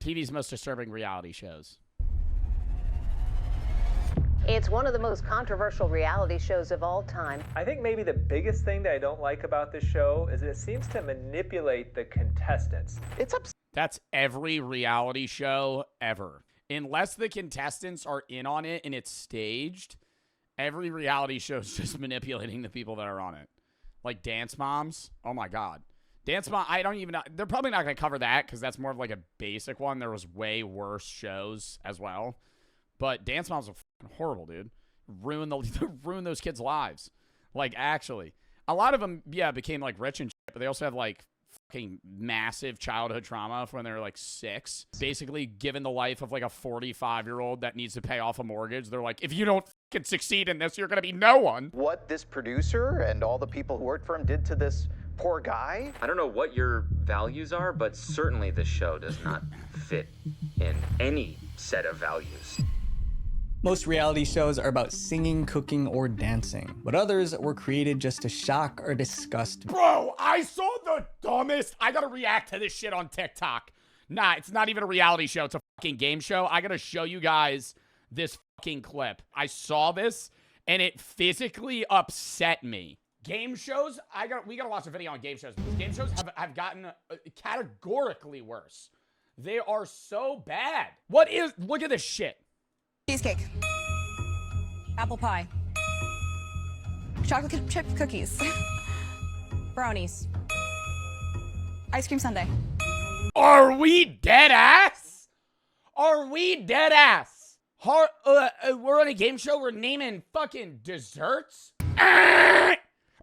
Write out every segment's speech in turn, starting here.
TV's most disturbing reality shows. It's one of the most controversial reality shows of all time. I think maybe the biggest thing that I don't like about this show is that it seems to manipulate the contestants. That's every reality show ever. Unless the contestants are in on it and it's staged, every reality show is just manipulating the people that are on it. Like Dance Moms. Oh my God. Dance Mom, I don't even know. They're probably not going to cover that because that's more of like a basic one. There was way worse shows as well. But Dance Moms are fucking horrible, dude. Ruin those kids' lives. Like, actually. A lot of them, yeah, became, like, rich and shit, but they also have, like, fucking massive childhood trauma from when they were, like, 6. Basically, given the life of, like, a 45-year-old that needs to pay off a mortgage, they're like, if you don't fucking succeed in this, you're going to be no one. What this producer and all the people who worked for him did to this poor guy? I don't know what your values are, but certainly this show does not fit in any set of values. Most reality shows are about singing, cooking, or dancing, but others were created just to shock or disgust. Bro, I saw the dumbest. I gotta react to this shit on TikTok. Nah, it's not even a reality show. It's a fucking game show. I gotta show you guys this fucking clip. I saw this, and it physically upset me. Game shows, we gotta watch a video on game shows, because game shows have gotten categorically worse. They are so bad. Look at this shit. Cheesecake, apple pie, chocolate chip cookies, brownies, ice cream sundae. Are we dead ass? Are we dead ass? We're on a game show. We're naming fucking desserts.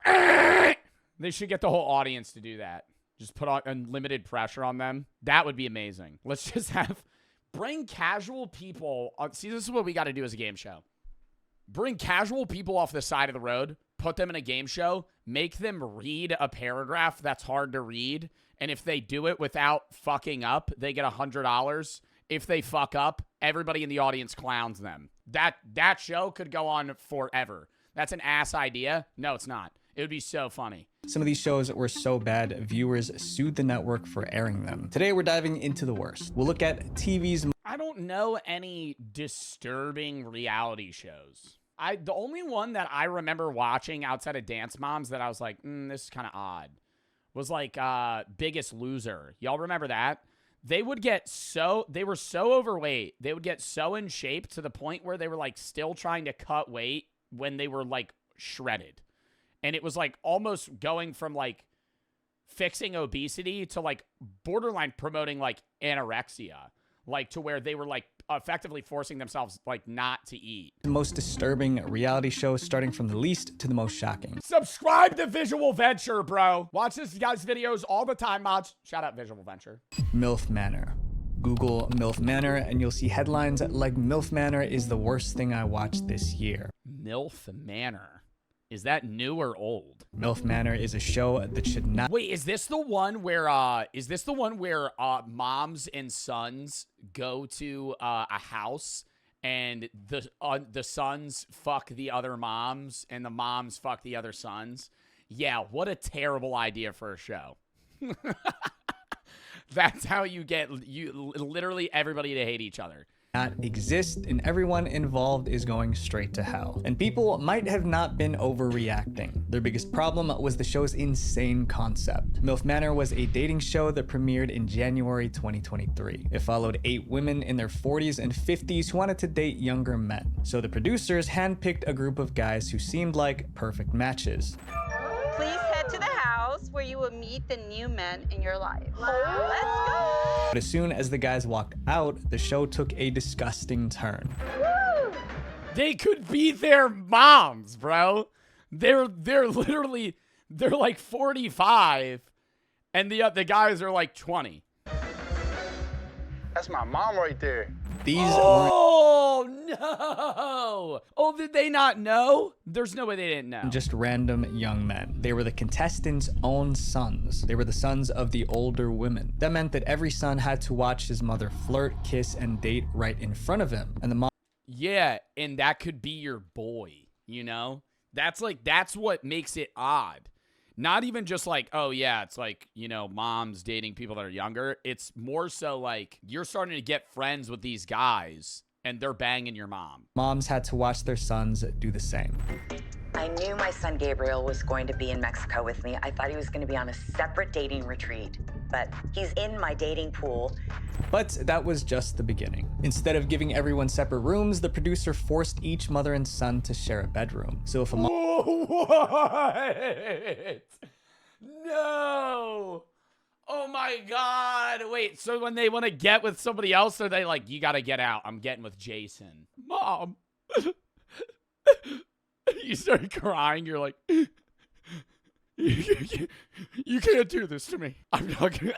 They should get the whole audience to do that. Just put on unlimited pressure on them. That would be amazing. Let's just bring casual people. See, this is what we got to do as a game show. Bring casual people off the side of the road, put them in a game show, make them read a paragraph that's hard to read, and if they do it without fucking up, they get $100. If they fuck up, everybody in the audience clowns them. That show could go on forever. That's an ass idea. No, it's not. It would be so funny. Some of these shows were so bad, viewers sued the network for airing them. Today, we're diving into the worst. We'll look at TV's... I don't know any disturbing reality shows. The only one that I remember watching outside of Dance Moms that I was like, this is kind of odd, was like Biggest Loser. Y'all remember that? They were so overweight. They would get so in shape to the point where they were like still trying to cut weight when they were like shredded. And it was like almost going from like fixing obesity to like borderline promoting like anorexia, like to where they were like effectively forcing themselves like not to eat. The most disturbing reality shows, starting from the least to the most shocking. Subscribe to Visual Venture, bro. Watch this guy's videos all the time, mods. Shout out Visual Venture. Milf Manor. Google Milf Manor and you'll see headlines like Milf Manor is the worst thing I watched this year. Milf Manor. Is that new or old? Milf Manor is a show that should not... Wait, is this the one where moms and sons go to a house and the sons fuck the other moms and the moms fuck the other sons? Yeah, what a terrible idea for a show. That's how you get literally everybody to hate each other. Not exist, and everyone involved is going straight to hell. And people might have not been overreacting. Their biggest problem was the show's insane concept. Milf Manor was a dating show that premiered in January 2023. It followed 8 women in their 40s and 50s who wanted to date younger men. So the producers handpicked a group of guys who seemed like perfect matches. Please head to the house where you will meet the new men in your life. Let's go! But as soon as the guys walked out, the show took a disgusting turn. They could be their moms, bro. They're like 45, and the guys are like 20. That's my mom right there. These Oh, no. Oh, did they not know? There's no way they didn't know. Just random young men. They were the contestants' own sons. They were the sons of the older women. That meant that every son had to watch his mother flirt, kiss, and date right in front of him. And the mom... Yeah, and that could be your boy, you know? That's what makes it odd. Not even just like, oh yeah, it's like, you know, moms dating people that are younger. It's more so like you're starting to get friends with these guys and they're banging your mom. Moms had to watch their sons do the same. I knew my son Gabriel was going to be in Mexico with me. I thought he was going to be on a separate dating retreat, but he's in my dating pool. But that was just the beginning. Instead of giving everyone separate rooms, the producer forced each mother and son to share a bedroom. So if a mom... What? No. Oh my God. Wait, so when they want to get with somebody else, are they like, you got to get out. I'm getting with Jason. Mom. You start crying. You're like, you can't do this to me. I'm not gonna.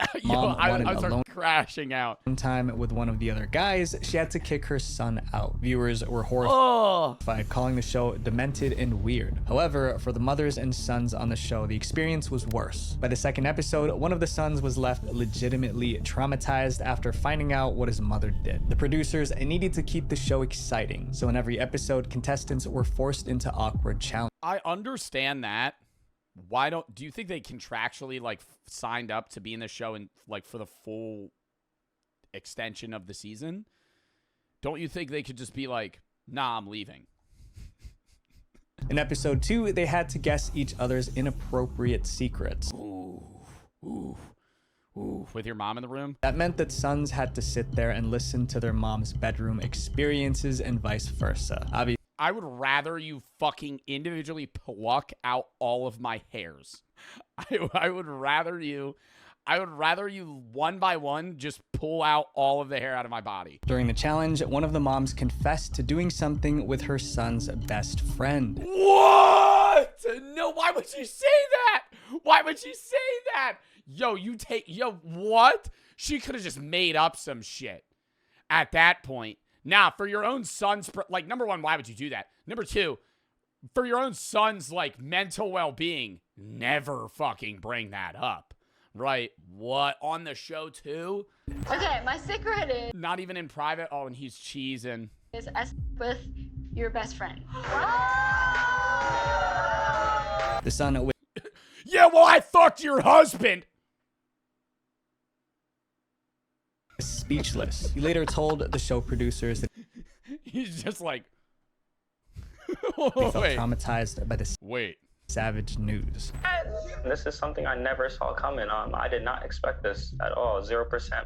I start crashing out. One time with one of the other guys, she had to kick her son out. Viewers were horrified, calling the show demented and weird. However, for the mothers and sons on the show, the experience was worse. By the second episode, one of the sons was left legitimately traumatized after finding out what his mother did. The producers needed to keep the show exciting, so in every episode, contestants were forced into awkward challenges. I understand that. Why do you think they contractually like signed up to be in the show and like for the full extension of the season? Don't you think they could just be like, nah, I'm leaving? In episode 2, they had to guess each other's inappropriate secrets. Ooh, with your mom in the room? That meant that sons had to sit there and listen to their mom's bedroom experiences and vice versa. Obviously, I would rather you fucking individually pluck out all of my hairs. I would rather you one by one just pull out all of the hair out of my body. During the challenge, one of the moms confessed to doing something with her son's best friend. What? No, why would she say that? Why would she say that? Yo, what? She could have just made up some shit at that point. Now, for your own son's, like, number one, why would you do that? Number two, for your own son's, like, mental well-being, never fucking bring that up, right? What, on the show, too? Okay, my secret is... Not even in private? Oh, and he's cheesing. ...is with your best friend. The son... Yeah, well, I fucked your husband! Speechless. He later told the show producers that he's just like he felt traumatized by the savage news. This is something I never saw coming. I did not expect this at all. 0%.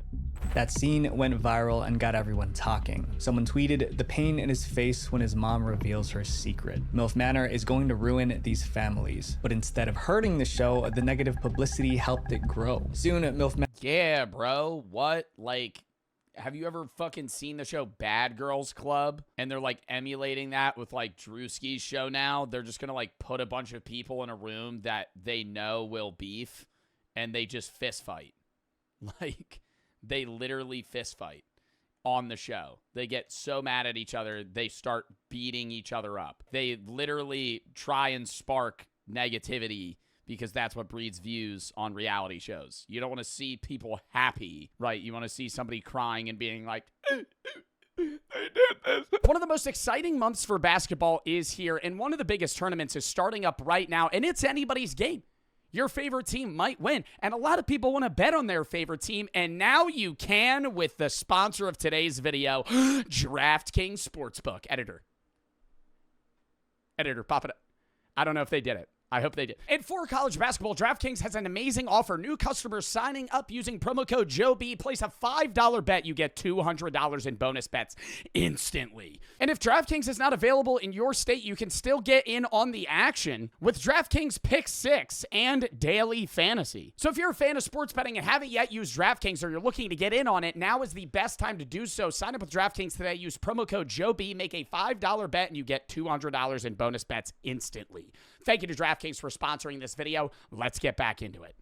That scene went viral and got everyone talking. Someone tweeted the pain in his face when his mom reveals her secret. Milf Manor is going to ruin these families, but instead of hurting the show, the negative publicity helped it grow. Soon, Milf Manor... Yeah, bro. What? Like, have you ever fucking seen the show Bad Girls Club? And they're like emulating that with like Drewski's show now. They're just gonna like put a bunch of people in a room that they know will beef and they just fist fight. Like, they literally fist fight on the show. They get so mad at each other, they start beating each other up. They literally try and spark negativity because that's what breeds views on reality shows. You don't want to see people happy, right? You want to see somebody crying and being like, they did this. One of the most exciting months for basketball is here, and one of the biggest tournaments is starting up right now, and it's anybody's game. Your favorite team might win, and a lot of people want to bet on their favorite team, and now you can with the sponsor of today's video, DraftKings Sportsbook. Editor, pop it up. I don't know if they did it. I hope they did. And for college basketball, DraftKings has an amazing offer. New customers signing up using promo code JOEB. Place a $5 bet. You get $200 in bonus bets instantly. And if DraftKings is not available in your state, you can still get in on the action with DraftKings Pick 6 and Daily Fantasy. So if you're a fan of sports betting and haven't yet used DraftKings or you're looking to get in on it, now is the best time to do so. Sign up with DraftKings today. Use promo code JOEB. Make a $5 bet and you get $200 in bonus bets instantly. Thank you to DraftKings for sponsoring this video. Let's get back into it.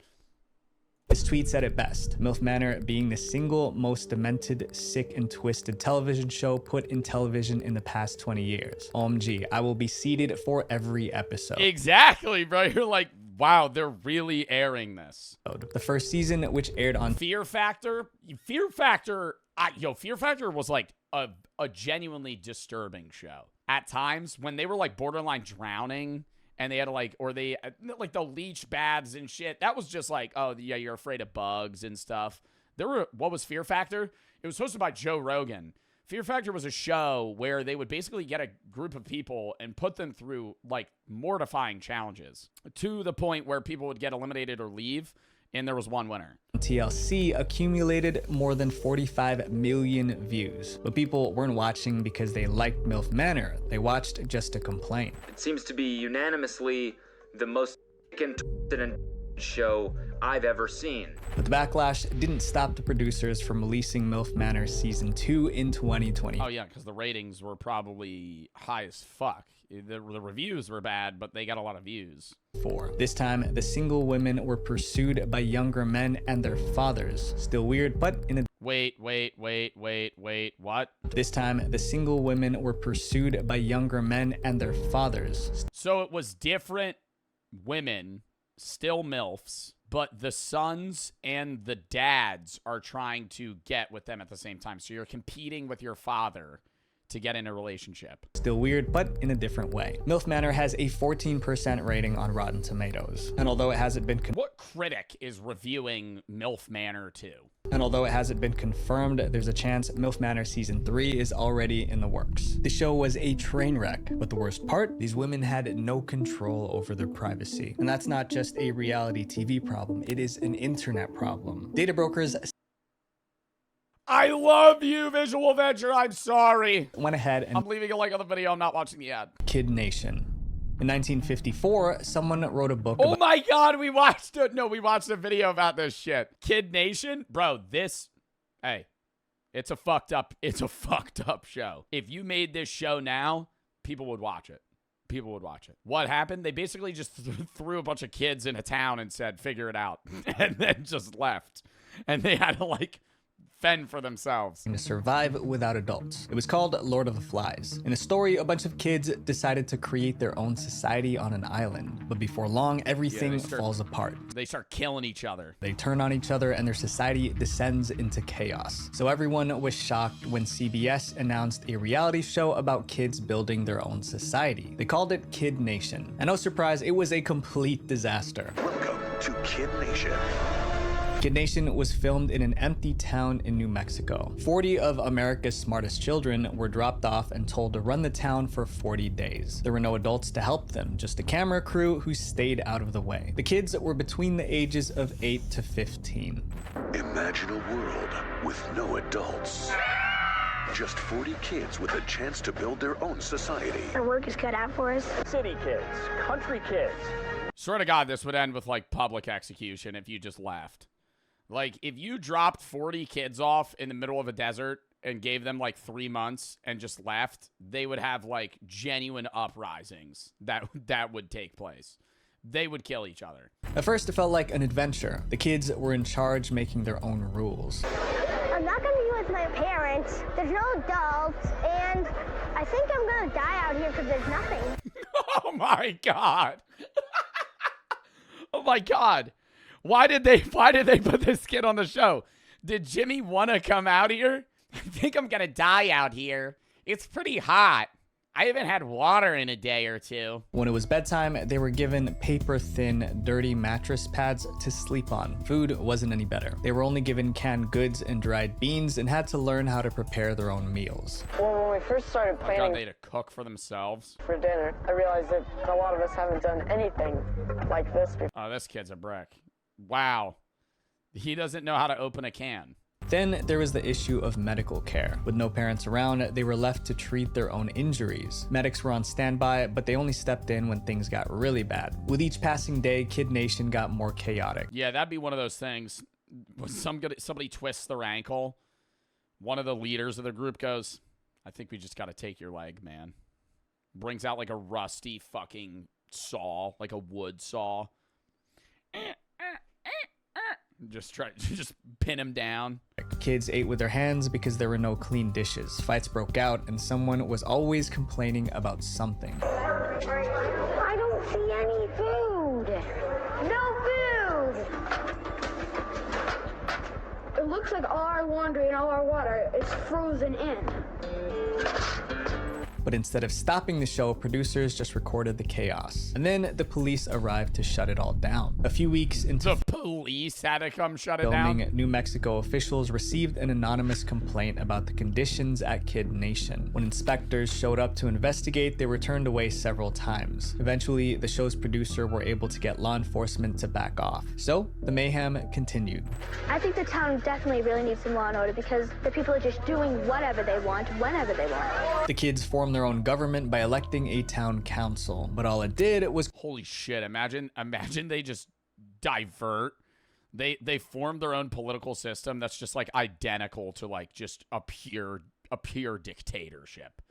This tweet said it best. Milf Manor being the single most demented, sick, and twisted television show put in television in the past 20 years. OMG, I will be seated for every episode. Exactly, bro. You're like, wow, they're really airing this. The first season, which aired on Fear Factor was like a genuinely disturbing show. At times, when they were like borderline drowning and they had to like, or they like the leech baths and shit. That was just like, oh yeah, you're afraid of bugs and stuff. There were, what was Fear Factor? It was hosted by Joe Rogan. Fear Factor was a show where they would basically get a group of people and put them through like mortifying challenges to the point where people would get eliminated or leave, and there was one winner. TLC accumulated more than 45 million views, but people weren't watching because they liked Milf Manor. They watched just to complain. It seems to be unanimously the most and show I've ever seen. But the backlash didn't stop the producers from releasing Milf Manor Season 2 in 2020. Oh yeah, because the ratings were probably high as fuck. The reviews were bad, but they got a lot of views. This time, the single women were pursued by younger men and their fathers. Still weird, but in a... Wait, what? This time, the single women were pursued by younger men and their fathers. So it was different women, still MILFs, but the sons and the dads are trying to get with them at the same time. So you're competing with your father to get in a relationship. Still weird, but in a different way. Milf Manor has a 14% rating on Rotten Tomatoes. And although it hasn't been... What critic is reviewing Milf Manor 2? And although it hasn't been confirmed, there's a chance Milf Manor Season 3 is already in the works. The show was a train wreck, but the worst part, these women had no control over their privacy. And that's not just a reality TV problem, it is an internet problem. Data brokers... I love you, Visual Venture. I'm sorry. Went ahead and... I'm leaving a like on the video. I'm not watching the ad. Kid Nation. In 1954, someone wrote a book Oh my God, we watched it. No, we watched a video about this shit. Kid Nation? Bro, this... Hey, it's a fucked up show. If you made this show now, people would watch it. People would watch it. What happened? They basically just threw a bunch of kids in a town and said, figure it out. And then just left. And they had to like... fend for themselves. To survive without adults. It was called Lord of the Flies. In a story, a bunch of kids decided to create their own society on an island. But before long, everything falls apart. They start killing each other. They turn on each other and their society descends into chaos. So everyone was shocked when CBS announced a reality show about kids building their own society. They called it Kid Nation. And no surprise, it was a complete disaster. Welcome to Kid Nation. Kid Nation was filmed in an empty town in New Mexico. 40 of America's smartest children were dropped off and told to run the town for 40 days. There were no adults to help them, just a camera crew who stayed out of the way. The kids were between the ages of 8 to 15. Imagine a world with no adults. Just 40 kids with a chance to build their own society. Our work is cut out for us. City kids, country kids. Swear to God, this would end with like public execution if you just left. Like, if you dropped 40 kids off in the middle of a desert and gave them, like, 3 months and just left, they would have, like, genuine uprisings that would take place. They would kill each other. At first, it felt like an adventure. The kids were in charge, making their own rules. I'm not going to be with my parents. There's no adults. And I think I'm going to die out here because there's nothing. Oh, my God. Oh, my God. Why did they put this kid on the show? Did Jimmy want to come out here? I think I'm going to die out here. It's pretty hot. I haven't had water in a day or two. When it was bedtime, they were given paper-thin, dirty mattress pads to sleep on. Food wasn't any better. They were only given canned goods and dried beans and had to learn how to prepare their own meals. Well, when we first started planning God, they had to cook for themselves. for dinner, I realized that a lot of us haven't done anything like this before. Oh, this kid's a brick. Wow. He doesn't know how to open a can. Then there was the issue of medical care. With no parents around, they were left to treat their own injuries. Medics were on standby, but they only stepped in when things got really bad. With each passing day, Kid Nation got more chaotic. Yeah, that'd be one of those things. When somebody twists their ankle, one of the leaders of the group goes, I think we just got to take your leg, man. Brings out like a rusty fucking saw, like a wood saw. Just pin him down. Kids ate with their hands because there were no clean dishes. Fights broke out and someone was always complaining about something. I don't see any food. No food. It looks like all our laundry and all our water is frozen in. But instead of stopping the show, producers just recorded the chaos. And then the police arrived to shut it all down. A few weeks into the police had to come shut it filming, down. New Mexico officials received an anonymous complaint about the conditions at Kid Nation. When inspectors showed up to investigate, they were turned away several times. Eventually, the show's producer were able to get law enforcement to back off. So, the mayhem continued. I think the town definitely really needs some law and order because the people are just doing whatever they want, whenever they want. The kids formed their own government by electing a town council, but all it did was... Holy shit, imagine they just divert. They formed their own political system that's just like identical to like just a pure dictatorship.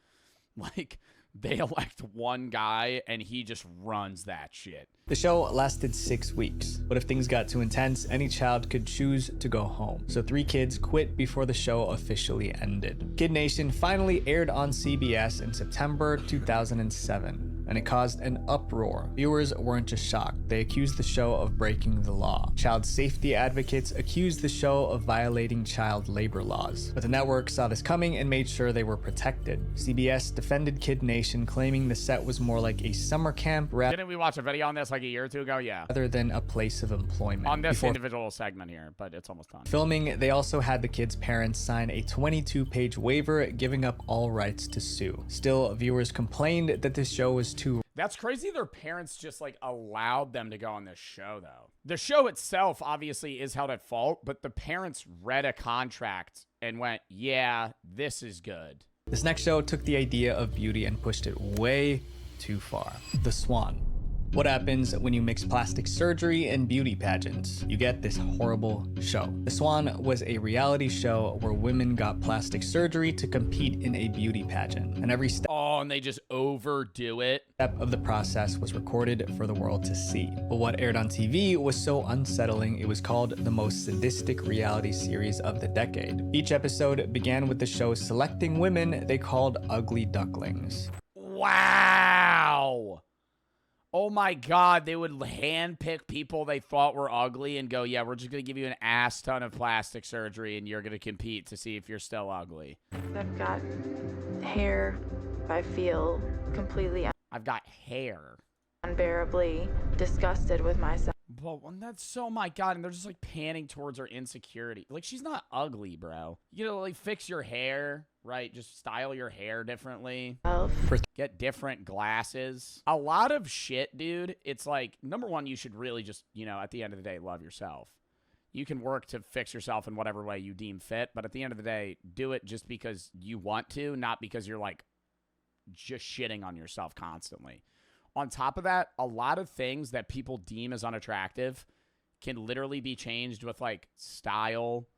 Like, they elect one guy and he just runs that shit. The show lasted 6 weeks, but if things got too intense, any child could choose to go home. So 3 kids quit before the show officially ended. Kid Nation finally aired on CBS in September 2007, and it caused an uproar. Viewers weren't just shocked, they accused the show of breaking the law. Child safety advocates accused the show of violating child labor laws. But the network saw this coming and made sure they were protected. CBS defended Kid Nation, claiming the set was more like a summer camp Didn't we watch a video on this like a year or two ago? Yeah. rather than a place of employment. On this Before individual segment here, but it's almost done. filming, they also had the kids' parents sign a 22-page waiver giving up all rights to sue. Still, viewers complained that this show was too... That's crazy their parents just like allowed them to go on this show though. The show itself obviously is held at fault, but the parents read a contract and went, yeah, this is good. This next show took the idea of beauty and pushed it way too far. The Swan. What happens when you mix plastic surgery and beauty pageants? You get this horrible show. The Swan was a reality show where women got plastic surgery to compete in a beauty pageant, and every step and they just overdo it. Of the process was recorded for the world to see. But what aired on TV was so unsettling, it was called the most sadistic reality series of the decade. Each episode began with the show selecting women they called ugly ducklings. Wow. Oh my God, they would handpick people they thought were ugly and go, yeah, we're just going to give you an ass ton of plastic surgery and you're going to compete to see if you're still ugly. I've got hair. I feel completely I've got hair. Unbearably disgusted with myself. But that's so, my God, and they're just like panning towards her insecurity. Like, she's not ugly, bro. You know, like fix your hair, right? Just style your hair differently. Get different glasses. A lot of shit, dude. It's like, number one, you should really just, you know, at the end of the day, love yourself. You can work to fix yourself in whatever way you deem fit, but at the end of the day, do it just because you want to, not because you're like just shitting on yourself constantly. On top of that, a lot of things that people deem as unattractive can literally be changed with like style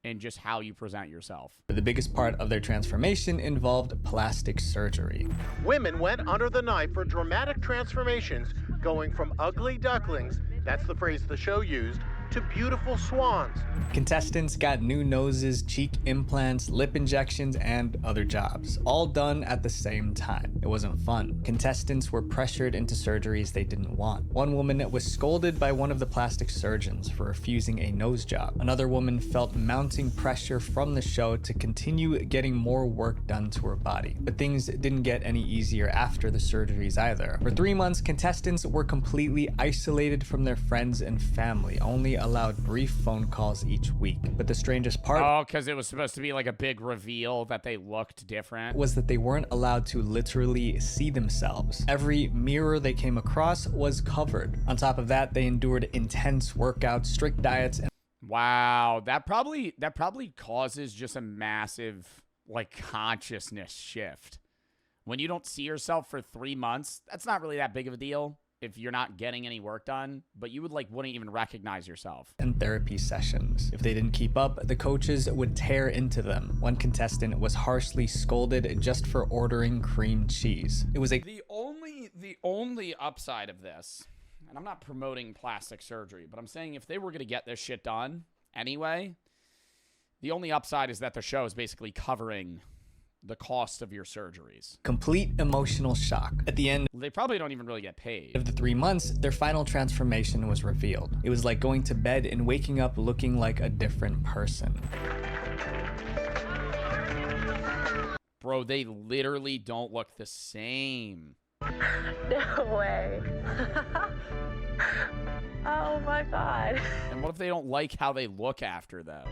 and just how you present yourself. The biggest part of their transformation involved plastic surgery. Women went under the knife for dramatic transformations, going from ugly ducklings, that's the phrase the show used, to beautiful swans. Contestants got new noses, cheek implants, lip injections, and other jobs, all done at the same time. It wasn't fun. Contestants were pressured into surgeries they didn't want. One woman was scolded by one of the plastic surgeons for refusing a nose job. Another woman felt mounting pressure from the show to continue getting more work done to her body. But things didn't get any easier after the surgeries either. For 3 months, contestants were completely isolated from their friends and family, only allowed brief phone calls each week. But the strangest part... Oh, because it was supposed to be like a big reveal that they looked different. ...was that they weren't allowed to literally see themselves. Every mirror they came across was covered. On top of that, they endured intense workouts, strict diets, and... Wow, that probably causes just a massive, like, consciousness shift. When you don't see yourself for 3 months, that's not really that big of a deal if you're not getting any work done, but you wouldn't even recognize yourself. And therapy sessions. If they didn't keep up, the coaches would tear into them. One contestant was harshly scolded just for ordering cream cheese. It was the only upside of this, and I'm not promoting plastic surgery, but I'm saying if they were gonna get this shit done anyway, the only upside is that the show is basically covering the cost of your surgeries. Complete emotional shock. At the end, they probably don't even really get paid. Of the 3 months, their final transformation was revealed. It was like going to bed and waking up looking like a different person. Bro, they literally don't look the same. No way. Oh my God. And what if they don't like how they look after, though?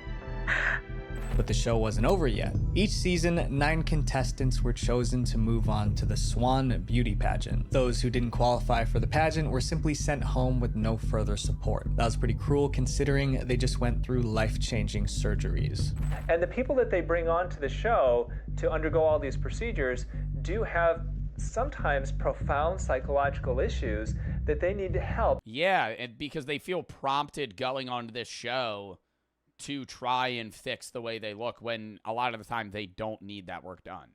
But the show wasn't over yet. Each season, 9 contestants were chosen to move on to the Swan beauty pageant. Those who didn't qualify for the pageant were simply sent home with no further support. That was pretty cruel considering they just went through life-changing surgeries. And the people that they bring on to the show to undergo all these procedures do have sometimes profound psychological issues that they need help. Yeah, and because they feel prompted going onto this show to try and fix the way they look when a lot of the time they don't need that work done.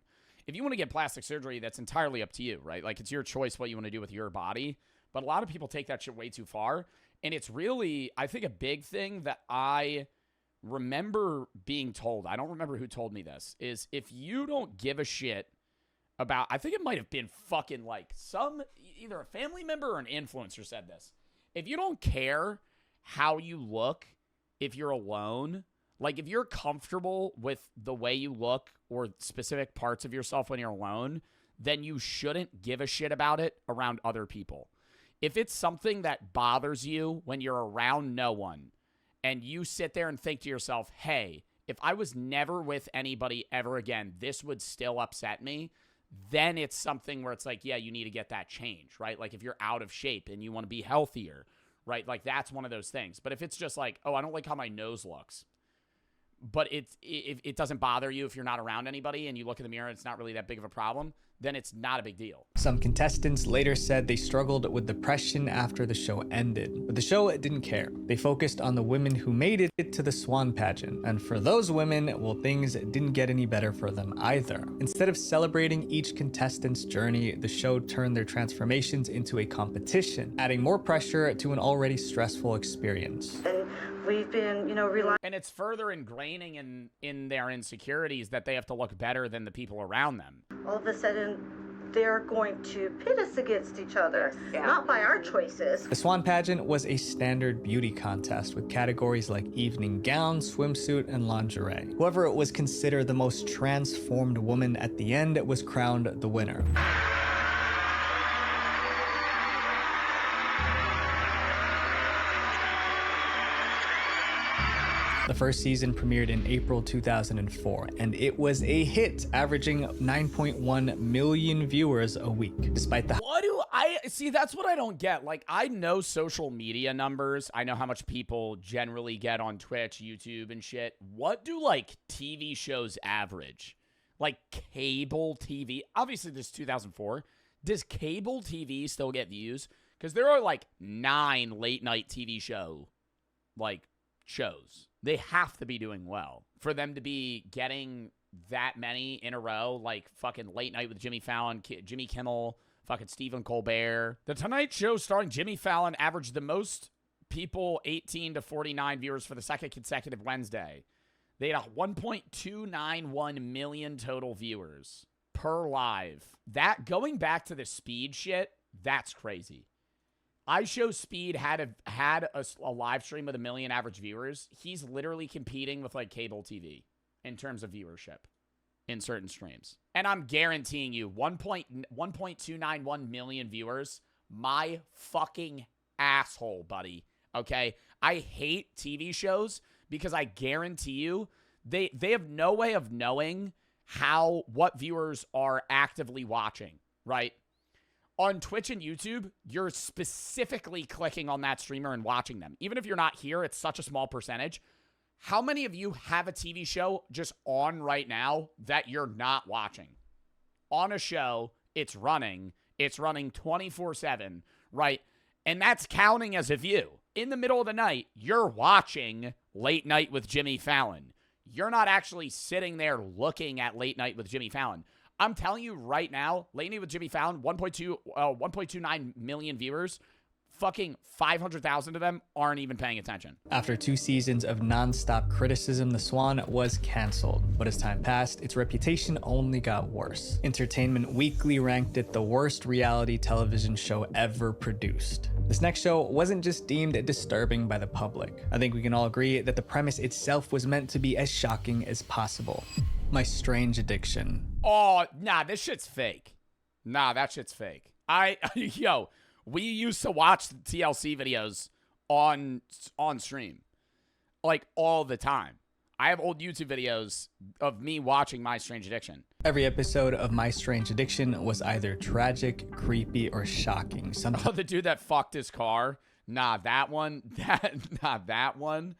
If you want to get plastic surgery, that's entirely up to you, right? Like, it's your choice what you want to do with your body. But a lot of people take that shit way too far. And it's really, I think, a big thing that I remember being told, I don't remember who told me this, is if you don't give a shit about, I think it might have been fucking like either a family member or an influencer said this. If you don't care how you look, if you're alone, like if you're comfortable with the way you look or specific parts of yourself when you're alone, then you shouldn't give a shit about it around other people. If it's something that bothers you when you're around no one and you sit there and think to yourself, hey, if I was never with anybody ever again, this would still upset me, then it's something where it's like, yeah, you need to get that change, right? Like if you're out of shape and you want to be healthier, right? Like that's one of those things. But if it's just like, oh, I don't like how my nose looks, but it doesn't bother you if you're not around anybody and you look in the mirror and it's not really that big of a problem, then it's not a big deal. Some contestants later said they struggled with depression after the show ended, but the show didn't care. They focused on the women who made it to the Swan pageant, and for those women, well, things didn't get any better for them either. Instead of celebrating each contestant's journey, the show turned their transformations into a competition, adding more pressure to an already stressful experience. And we've been, relying. And it's further ingraining in their insecurities that they have to look better than the people around them. All of a sudden, they're going to pit us against each other, not by our choices. The Swan pageant was a standard beauty contest with categories like evening gown, swimsuit, and lingerie. Whoever was considered the most transformed woman at the end was crowned the winner. The first season premiered in April 2004, and it was a hit, averaging 9.1 million viewers a week. Despite the See, that's what I don't get. Like, I know social media numbers. I know how much people generally get on Twitch, YouTube, and shit. What do, like, TV shows average? Like, cable TV? Obviously, this is 2004. Does cable TV still get views? Because there are, like, 9 late-night TV shows. They have to be doing well for them to be getting that many in a row, like fucking Late Night with Jimmy Fallon, Jimmy Kimmel, fucking Stephen Colbert. The Tonight Show starring Jimmy Fallon averaged the most people 18 to 49 viewers for the second consecutive Wednesday. They had 1.291 million total viewers per live. That, going back to the Speed shit, that's crazy. iShow Speed had a live stream with 1 million average viewers. He's literally competing with like cable TV in terms of viewership in certain streams. And I'm guaranteeing you 1.291 million viewers, my fucking asshole, buddy. Okay? I hate TV shows because I guarantee you they have no way of knowing what viewers are actively watching, right? On Twitch and YouTube, you're specifically clicking on that streamer and watching them. Even if you're not here, it's such a small percentage. How many of you have a TV show just on right now that you're not watching? On a show, it's running 24/7, right? And that's counting as a view. In the middle of the night, you're watching Late Night with Jimmy Fallon. You're not actually sitting there looking at Late Night with Jimmy Fallon. I'm telling you right now, Late Night with Jimmy Fallon, 1.29 million viewers, fucking 500,000 of them aren't even paying attention. After 2 seasons of non-stop criticism, The Swan was canceled. But as time passed, its reputation only got worse. Entertainment Weekly ranked it the worst reality television show ever produced. This next show wasn't just deemed disturbing by the public. I think we can all agree that the premise itself was meant to be as shocking as possible. My Strange Addiction. Oh, nah, this shit's fake. Nah, that shit's fake. Yo, we used to watch the TLC videos on stream, like, all the time. I have old YouTube videos of me watching My Strange Addiction. Every episode of My Strange Addiction was either tragic, creepy, or shocking. Oh, the dude that fucked his car. Nah, that one. That one.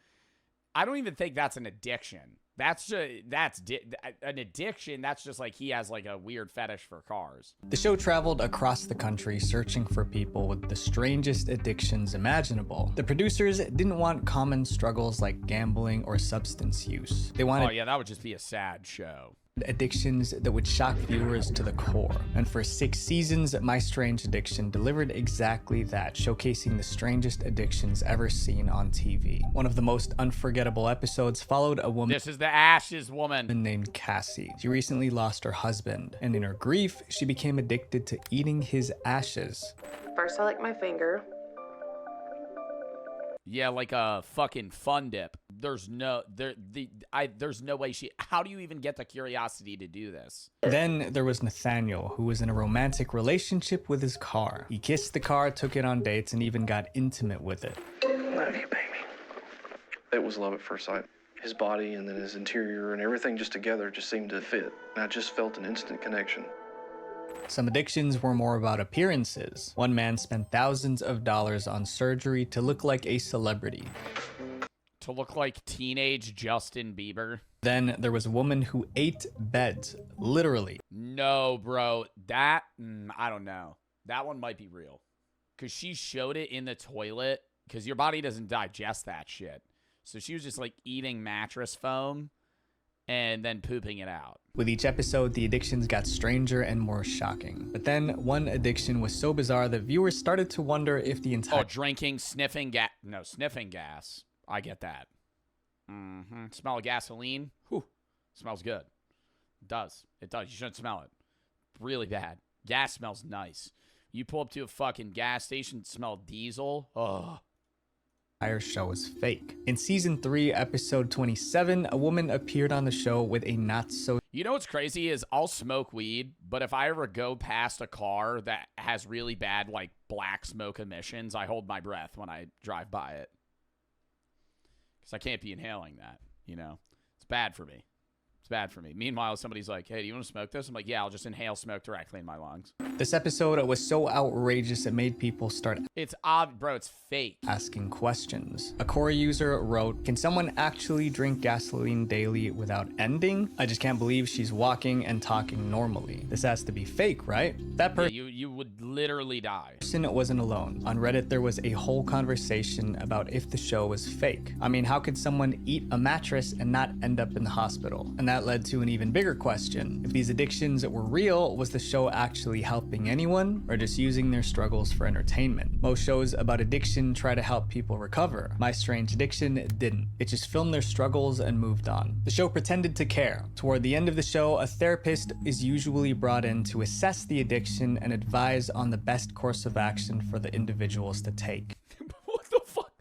I don't even think that's an addiction. That's an addiction. That's just like he has like a weird fetish for cars. The show traveled across the country searching for people with the strangest addictions imaginable. The producers didn't want common struggles like gambling or substance use. They wanted Oh yeah, that would just be a sad show. Addictions that would shock viewers to the core. And for 6 seasons, My Strange Addiction delivered exactly that, showcasing the strangest addictions ever seen on TV. One of the most unforgettable episodes followed a woman— This is the Ashes woman. —named Cassie. She recently lost her husband, and in her grief, she became addicted to eating his ashes. First, I lick my finger. Yeah, like a fucking fun dip. There's no way she. How do you even get the curiosity to do this? Then there was Nathaniel, who was in a romantic relationship with his car. He kissed the car, took it on dates, and even got intimate with it. Love you, baby. It was love at first sight. His body and then his interior and everything just together just seemed to fit. And I just felt an instant connection. Some addictions were more about appearances. One man spent thousands of dollars on surgery to look like a celebrity. To look like teenage Justin Bieber. Then there was a woman who ate beds, literally. No, bro. That, I don't know. That one might be real. Because she showed it in the toilet. Because your body doesn't digest that shit. So she was just like eating mattress foam and then pooping it out. With each episode, the addictions got stranger and more shocking. But then one addiction was so bizarre that viewers started to wonder if the entire— Oh, drinking, sniffing gas. No, sniffing gas. I get that. Smell of gasoline. Whew. Smells good. It does. It does. You shouldn't smell it. Really bad. Gas smells nice. You pull up to a fucking gas station, smell diesel. Ugh. Entire show is fake. In season 3, episode 27, a woman appeared on the show with a not so— You know what's crazy is I'll smoke weed, but if I ever go past a car that has really bad like black smoke emissions, I hold my breath when I drive by it. Because I can't be inhaling that, you know? It's bad for me. It's bad for me. Meanwhile, somebody's like, hey, do you want to smoke this? I'm like, yeah, I'll just inhale smoke directly in my lungs. This episode was so outrageous it made people start— It's odd, bro, it's fake. —asking questions. A core user wrote, can someone actually drink gasoline daily without ending? I just can't believe she's walking and talking normally. This has to be fake, right? That person— Yeah, you would literally die. Person wasn't alone. On Reddit, there was a whole conversation about if the show was fake. I mean, how could someone eat a mattress and not end up in the hospital? And that led to an even bigger question. If these addictions were real, was the show actually helping anyone, or just using their struggles for entertainment? Most shows about addiction try to help people recover. My Strange Addiction didn't. It just filmed their struggles and moved on. The show pretended to care. Toward the end of the show, a therapist is usually brought in to assess the addiction and advise on the best course of action for the individuals to take. What the fuck?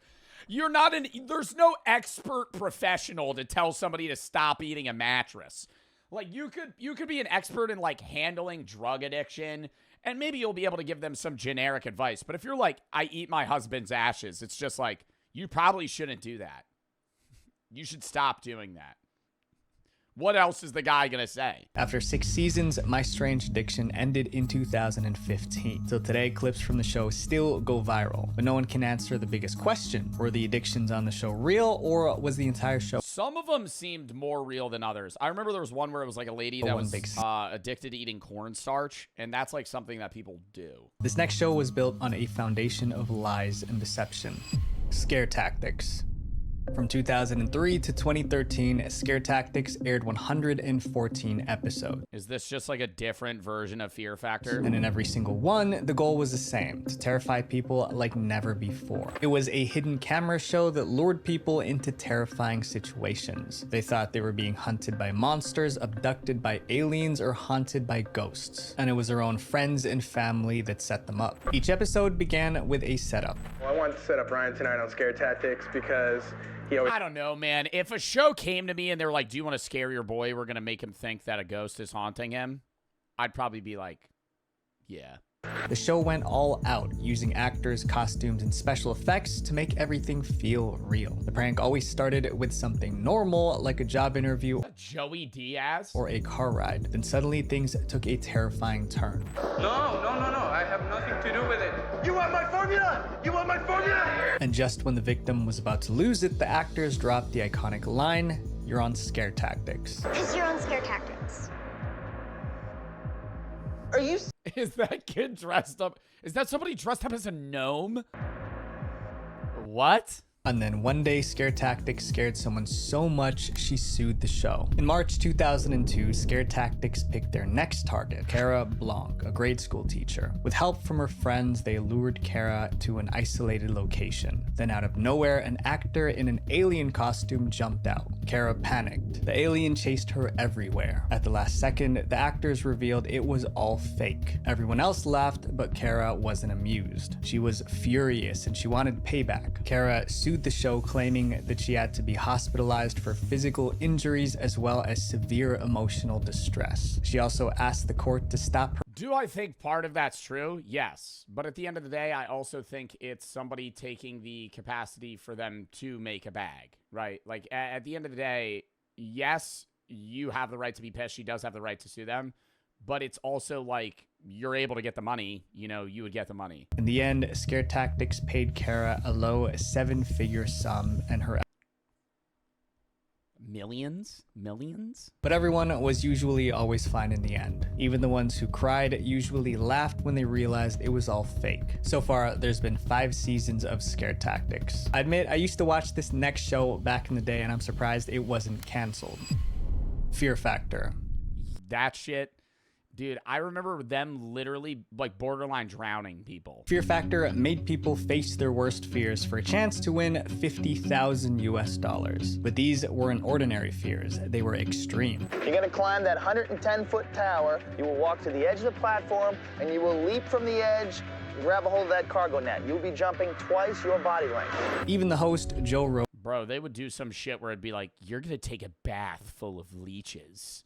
You're not there's no expert professional to tell somebody to stop eating a mattress. Like you could be an expert in like handling drug addiction, and maybe you'll be able to give them some generic advice. But if you're like, I eat my husband's ashes, it's just like, you probably shouldn't do that. You should stop doing that. What else is the guy gonna say? After 6 seasons, My Strange Addiction ended in 2015. Till today, clips from the show still go viral, but no one can answer the biggest question. Were the addictions on the show real, or was the entire show— Some of them seemed more real than others. I remember there was one where it was like a lady that was addicted to eating cornstarch, and that's like something that people do. This next show was built on a foundation of lies and deception. Scare Tactics. From 2003 to 2013, Scare Tactics aired 114 episodes. Is this just like a different version of Fear Factor? And in every single one, the goal was the same: to terrify people like never before. It was a hidden camera show that lured people into terrifying situations. They thought they were being hunted by monsters, abducted by aliens, or haunted by ghosts. And it was their own friends and family that set them up. Each episode began with a setup. Well, I wanted to set up Ryan tonight on Scare Tactics because I don't know, man. If a show came to me and they were like, do you want to scare your boy? We're going to make him think that a ghost is haunting him. I'd probably be like, yeah. The show went all out, using actors, costumes, and special effects to make everything feel real. The prank always started with something normal, like a job interview Joey Diaz or a car ride. Then suddenly things took a terrifying turn. No. I have nothing to do with it. You want my formula? You want my formula? And just when the victim was about to lose it, the actors dropped the iconic line, "You're on scare tactics." Because you're on scare tactics. Are you? Is that kid dressed up? Is that somebody dressed up as a gnome? What? And then one day, Scare Tactics scared someone so much she sued the show. In March 2002, Scare Tactics picked their next target, Cara Blanc, a grade school teacher. With help from her friends, they lured Cara to an isolated location. Then out of nowhere, an actor in an alien costume jumped out. Cara panicked. The alien chased her everywhere. At the last second, the actors revealed it was all fake. Everyone else laughed, but Cara wasn't amused. She was furious and she wanted payback. Cara sued the show, claiming that she had to be hospitalized for physical injuries as well as severe emotional distress. She also asked the court to stop her. Do I think part of that's true? Yes. But at the end of the day, I also think it's somebody taking the capacity for them to make a bag, right? Like, at the end of the day, yes, you have the right to be pissed. She does have the right to sue them. But it's also like, you're able to get the money, you know, you would get the money. In the end, Scare Tactics paid Cara a low 7-figure sum and her Millions? But everyone was usually always fine in the end. Even the ones who cried usually laughed when they realized it was all fake. So far, there's been 5 seasons of Scare Tactics. I admit, I used to watch this next show back in the day and I'm surprised it wasn't canceled. Fear Factor. That shit. Dude, I remember them literally like borderline drowning people. Fear Factor made people face their worst fears for a chance to win $50,000 US. But these weren't ordinary fears, they were extreme. You're gonna climb that 110-foot tower, you will walk to the edge of the platform, and you will leap from the edge, grab a hold of that cargo net. You'll be jumping twice your body length. Even the host, Joe Rogan. Bro, they would do some shit where it'd be like, you're gonna take a bath full of leeches.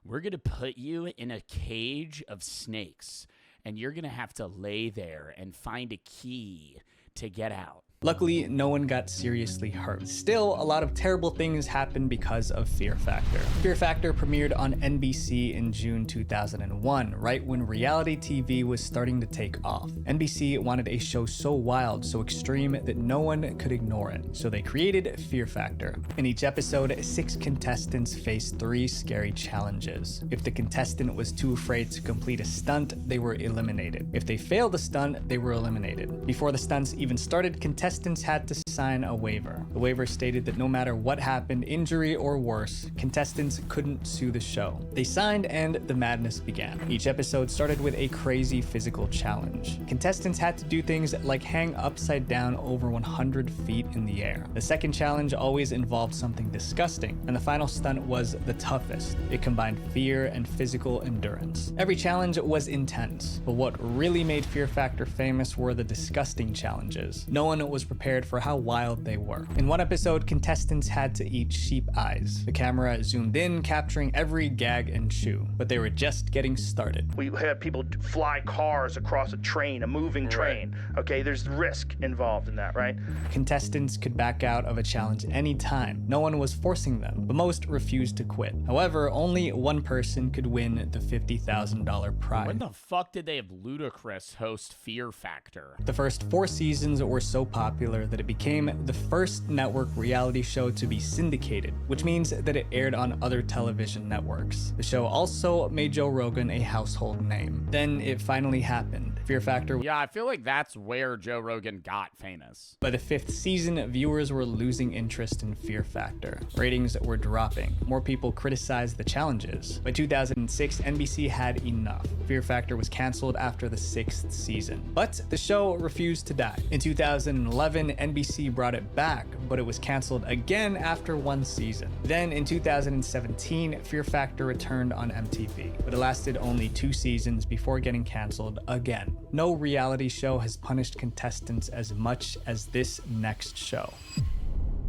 We're going to put you in a cage of snakes, and you're going to have to lay there and find a key to get out. Luckily, no one got seriously hurt. Still, a lot of terrible things happened because of Fear Factor. Fear Factor premiered on NBC in June 2001, right when reality TV was starting to take off. NBC wanted a show so wild, so extreme, that no one could ignore it. So they created Fear Factor. In each episode, 6 contestants faced 3 scary challenges. If the contestant was too afraid to complete a stunt, they were eliminated. If they failed the stunt, they were eliminated. Before the stunts even started, contestants had to sign a waiver. The waiver stated that no matter what happened, injury or worse, contestants couldn't sue the show. They signed and the madness began. Each episode started with a crazy physical challenge. Contestants had to do things like hang upside down over 100 feet in the air. The second challenge always involved something disgusting, and the final stunt was the toughest. It combined fear and physical endurance. Every challenge was intense, but what really made Fear Factor famous were the disgusting challenges. No one was prepared for how wild they were. In one episode, contestants had to eat sheep eyes. The camera zoomed in, capturing every gag and chew, but they were just getting started. We had people fly cars across a train, a moving train. Okay, there's risk involved in that, right? Contestants could back out of a challenge anytime. No one was forcing them, but most refused to quit. However, only one person could win the $50,000 prize. When the fuck did they have Ludacris host Fear Factor? The first 4 seasons were so popular that it became the first network reality show to be syndicated, which means that it aired on other television networks. The show also made Joe Rogan a household name. Then it finally happened. Fear Factor. Yeah, I feel like that's where Joe Rogan got famous. By the 5th season, viewers were losing interest in Fear Factor. Ratings were dropping. More people criticized the challenges. By 2006, NBC had enough. Fear Factor was canceled after the 6th season. But the show refused to die. In 2011, NBC brought it back, but it was canceled again after 1 season. Then in 2017, Fear Factor returned on MTV, but it lasted only 2 seasons before getting canceled again. No reality show has punished contestants as much as this next show.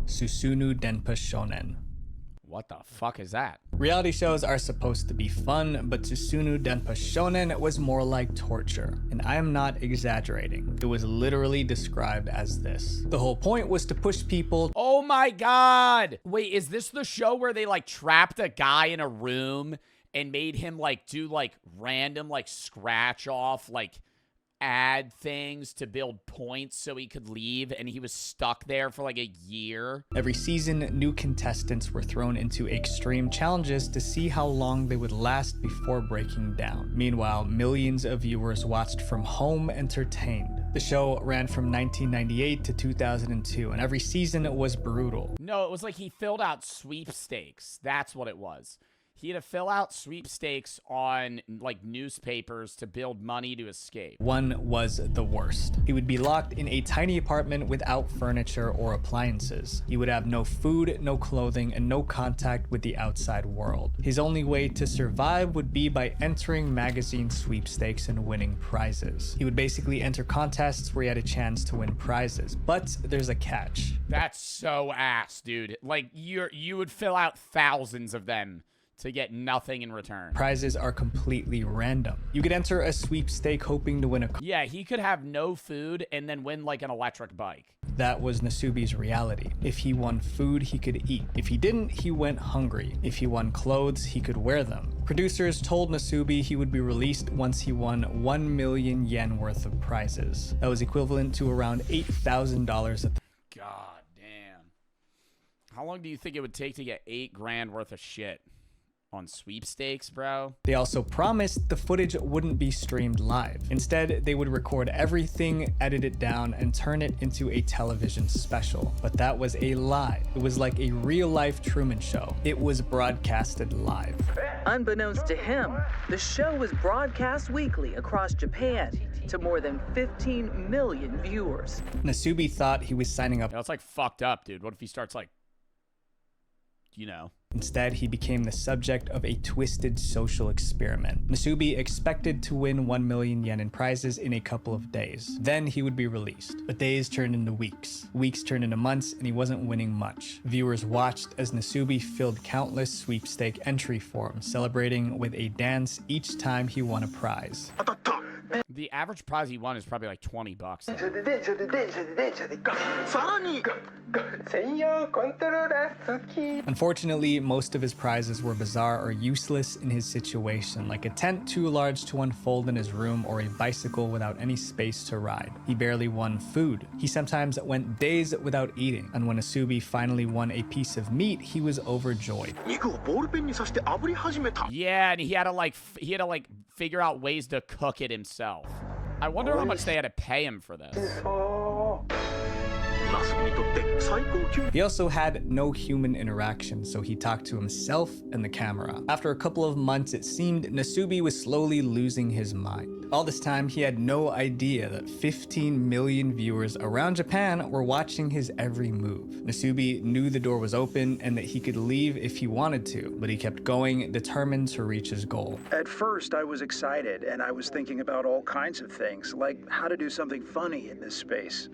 Susunu Denpashon. What the fuck is that? Reality shows are supposed to be fun, but Susunu Denpashon was more like torture. And I am not exaggerating. It was literally described as this. The whole point was to push people. Oh my god! Wait, is this the show where they like trapped a guy in a room and made him like do like random like scratch off like ad things to build points so he could leave, and he was stuck there for like a year? Every season, new contestants were thrown into extreme challenges to see how long they would last before breaking down. Meanwhile, millions of viewers watched from home entertained. The show ran from 1998 to 2002, and every season was brutal. No, it was like he filled out sweepstakes. That's what it was. He had to fill out sweepstakes on, like, newspapers to build money to escape. One was the worst. He would be locked in a tiny apartment without furniture or appliances. He would have no food, no clothing, and no contact with the outside world. His only way to survive would be by entering magazine sweepstakes and winning prizes. He would basically enter contests where he had a chance to win prizes, but there's a catch. That's so ass, dude. Like, you would fill out thousands of them to get nothing in return. Prizes are completely random. You could enter a sweepstake hoping to win a car. Yeah, he could have no food and then win like an electric bike. That was Nasubi's reality. If he won food, he could eat. If he didn't, he went hungry. If he won clothes, he could wear them. Producers told Nasubi he would be released once he won 1 million yen worth of prizes. That was equivalent to around $8,000 at the God damn. How long do you think it would take to get $8,000 worth of shit on sweepstakes, bro? They also promised the footage wouldn't be streamed live. Instead, they would record everything, edit it down, and turn it into a television special. But that was a lie. It was like a real-life Truman Show. It was broadcasted live. Unbeknownst to him, the show was broadcast weekly across Japan to more than 15 million viewers. Nasubi thought he was signing up. That's like fucked up, dude. What if he starts like, you know? Instead, he became the subject of a twisted social experiment. Nasubi expected to win 1 million yen in prizes in a couple of days. Then he would be released. But days turned into weeks. Weeks turned into months, and he wasn't winning much. Viewers watched as Nasubi filled countless sweepstake entry forms, celebrating with a dance each time he won a prize. The average prize he won is probably like $20. Unfortunately, most of his prizes were bizarre or useless in his situation, like a tent too large to unfold in his room or a bicycle without any space to ride. He barely won food. He sometimes went days without eating, and when Nasubi finally won a piece of meat, he was overjoyed. Yeah, and he had to like figure out ways to cook it himself. I wonder how much they had to pay him for this. He also had no human interaction, so he talked to himself and the camera. After a couple of months, it seemed Nasubi was slowly losing his mind. All this time, he had no idea that 15 million viewers around Japan were watching his every move. Nasubi knew the door was open and that he could leave if he wanted to, but he kept going, determined to reach his goal. At first, I was excited, and I was thinking about all kinds of things, like how to do something funny in this space.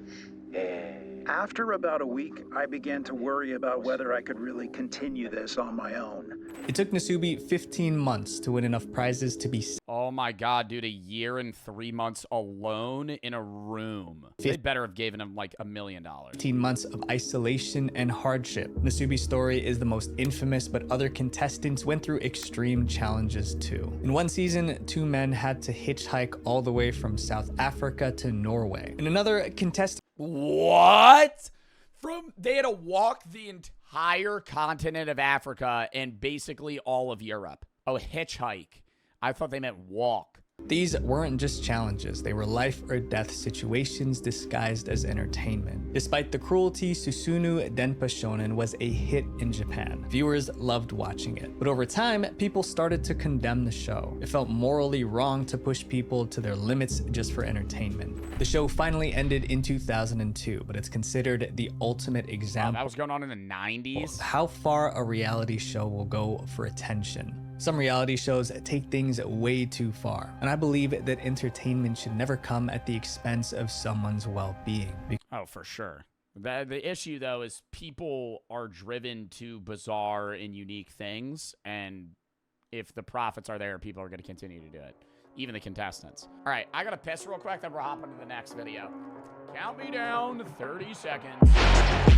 After about a week, I began to worry about whether I could really continue this on my own. It took Nasubi 15 months to win enough prizes to be... Oh my god, dude, a year and 3 months alone in a room. They better have given him like $1 million. 15 months of isolation and hardship. Nasubi's story is the most infamous, but other contestants went through extreme challenges too. In one season, 2 men had to hitchhike all the way from South Africa to Norway. In another, contestant... What? They had to walk the entire continent of Africa and basically all of Europe. Oh, hitchhike. I thought they meant walk. These weren't just challenges, they were life or death situations disguised as entertainment. Despite the cruelty, Susunu Denpashon was a hit in Japan. Viewers loved watching it. But over time, people started to condemn the show. It felt morally wrong to push people to their limits just for entertainment. The show finally ended in 2002, but it's considered the ultimate example. That was going on in the 90s? How far a reality show will go for attention. Some reality shows take things way too far, and I believe that entertainment should never come at the expense of someone's well-being. Oh, for sure. The issue, though, is people are driven to bizarre and unique things, and if the profits are there, people are going to continue to do it, even the contestants. All right, I got to piss real quick, then we're hopping to the next video. Count me down, 30 seconds.